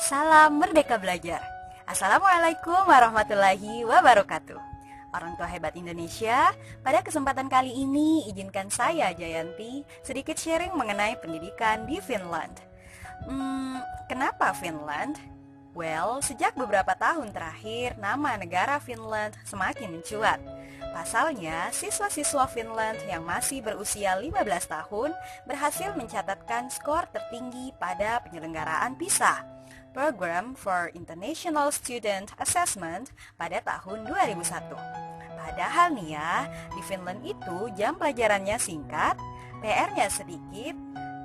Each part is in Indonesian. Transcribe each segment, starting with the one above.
Salam Merdeka Belajar. Assalamualaikum warahmatullahi wabarakatuh. Orang tua hebat Indonesia, pada kesempatan kali ini izinkan saya, Jayanti, sedikit sharing mengenai pendidikan di Finland. Kenapa Finland? Well, sejak beberapa tahun terakhir, nama negara Finland semakin mencuat. Pasalnya, siswa-siswa Finland yang masih berusia 15 tahun berhasil mencatatkan skor tertinggi pada penyelenggaraan PISA, Program for International Student Assessment, pada tahun 2001. Padahal nih ya, di Finland itu jam pelajarannya singkat, PR-nya sedikit,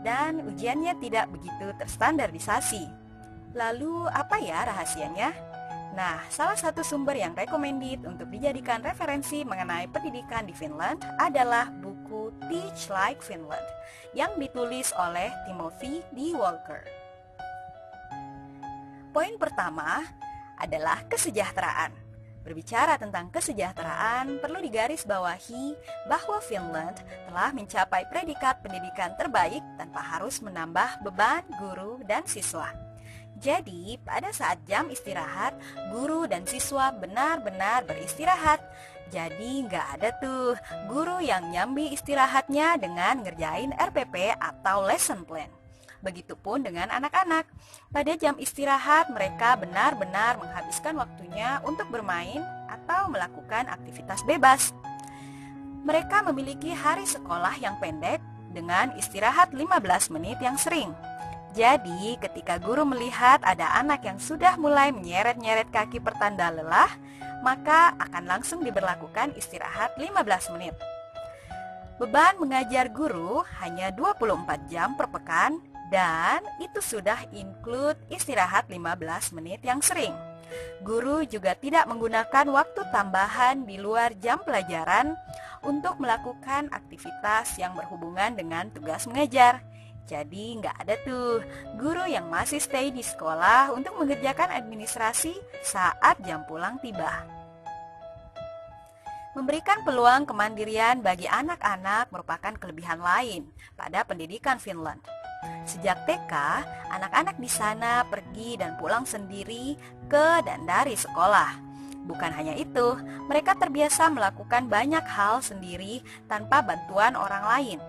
dan ujiannya tidak begitu terstandarisasi. Lalu apa ya rahasianya? Nah, salah satu sumber yang recommended untuk dijadikan referensi mengenai pendidikan di Finland adalah buku Teach Like Finland yang ditulis oleh Timothy D. Walker. Poin pertama adalah kesejahteraan. Berbicara tentang kesejahteraan, perlu digarisbawahi bahwa Finland telah mencapai predikat pendidikan terbaik tanpa harus menambah beban guru dan siswa. Jadi, pada saat jam istirahat, guru dan siswa benar-benar beristirahat. Jadi, nggak ada tuh guru yang nyambi istirahatnya dengan ngerjain RPP atau lesson plan. Begitupun dengan anak-anak. Pada jam istirahat, mereka benar-benar menghabiskan waktunya untuk bermain atau melakukan aktivitas bebas. Mereka memiliki hari sekolah yang pendek dengan istirahat 15 menit yang sering. Jadi, ketika guru melihat ada anak yang sudah mulai menyeret-nyeret kaki pertanda lelah, maka akan langsung diberlakukan istirahat 15 menit. Beban mengajar guru hanya 24 jam per pekan, dan itu sudah include istirahat 15 menit yang sering. Guru juga tidak menggunakan waktu tambahan di luar jam pelajaran untuk melakukan aktivitas yang berhubungan dengan tugas mengajar. Jadi nggak ada tuh guru yang masih stay di sekolah untuk mengerjakan administrasi saat jam pulang tiba. Memberikan peluang kemandirian bagi anak-anak merupakan kelebihan lain pada pendidikan Finland. Sejak TK, anak-anak di sana pergi dan pulang sendiri ke dan dari sekolah. Bukan hanya itu, mereka terbiasa melakukan banyak hal sendiri tanpa bantuan orang lain.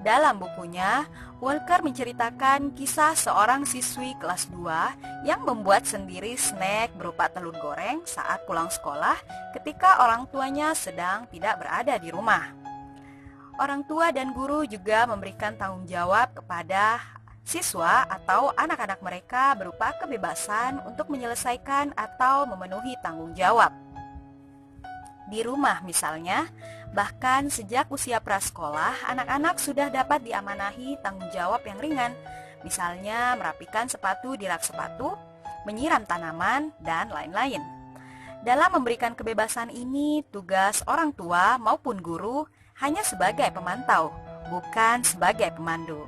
Dalam bukunya, Walker menceritakan kisah seorang siswi kelas 2 yang membuat sendiri snack berupa telur goreng saat pulang sekolah ketika orang tuanya sedang tidak berada di rumah. Orang tua dan guru juga memberikan tanggung jawab kepada siswa atau anak-anak mereka berupa kebebasan untuk menyelesaikan atau memenuhi tanggung jawab. Di rumah misalnya, bahkan sejak usia prasekolah, anak-anak sudah dapat diamanahi tanggung jawab yang ringan, misalnya merapikan sepatu di rak sepatu, menyiram tanaman, dan lain-lain. Dalam memberikan kebebasan ini, tugas orang tua maupun guru hanya sebagai pemantau, bukan sebagai pemandu.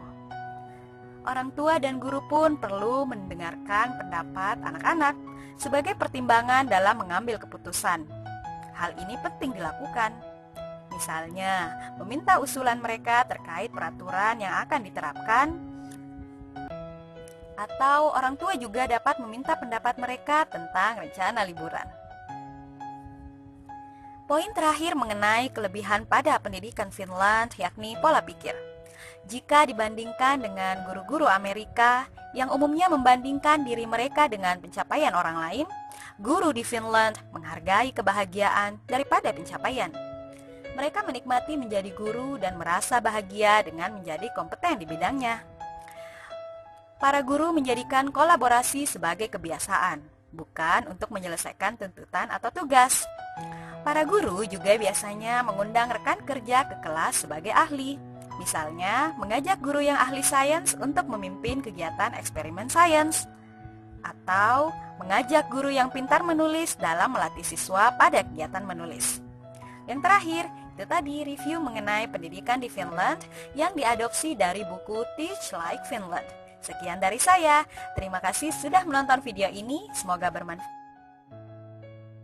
Orang tua dan guru pun perlu mendengarkan pendapat anak-anak sebagai pertimbangan dalam mengambil keputusan. Hal ini penting dilakukan. Misalnya, meminta usulan mereka terkait peraturan yang akan diterapkan, atau orang tua juga dapat meminta pendapat mereka tentang rencana liburan. Poin terakhir mengenai kelebihan pada pendidikan Finland yakni pola pikir. Jika dibandingkan dengan guru-guru Amerika yang umumnya membandingkan diri mereka dengan pencapaian orang lain, guru di Finland menghargai kebahagiaan daripada pencapaian. Mereka menikmati menjadi guru dan merasa bahagia dengan menjadi kompeten di bidangnya. Para guru menjadikan kolaborasi sebagai kebiasaan, bukan untuk menyelesaikan tuntutan atau tugas. Para guru juga biasanya mengundang rekan kerja ke kelas sebagai ahli. Misalnya, mengajak guru yang ahli sains untuk memimpin kegiatan eksperimen sains, atau mengajak guru yang pintar menulis dalam melatih siswa pada kegiatan menulis. Yang terakhir, itu tadi review mengenai pendidikan di Finland yang diadopsi dari buku Teach Like Finland. Sekian dari saya, terima kasih sudah menonton video ini, semoga bermanfaat.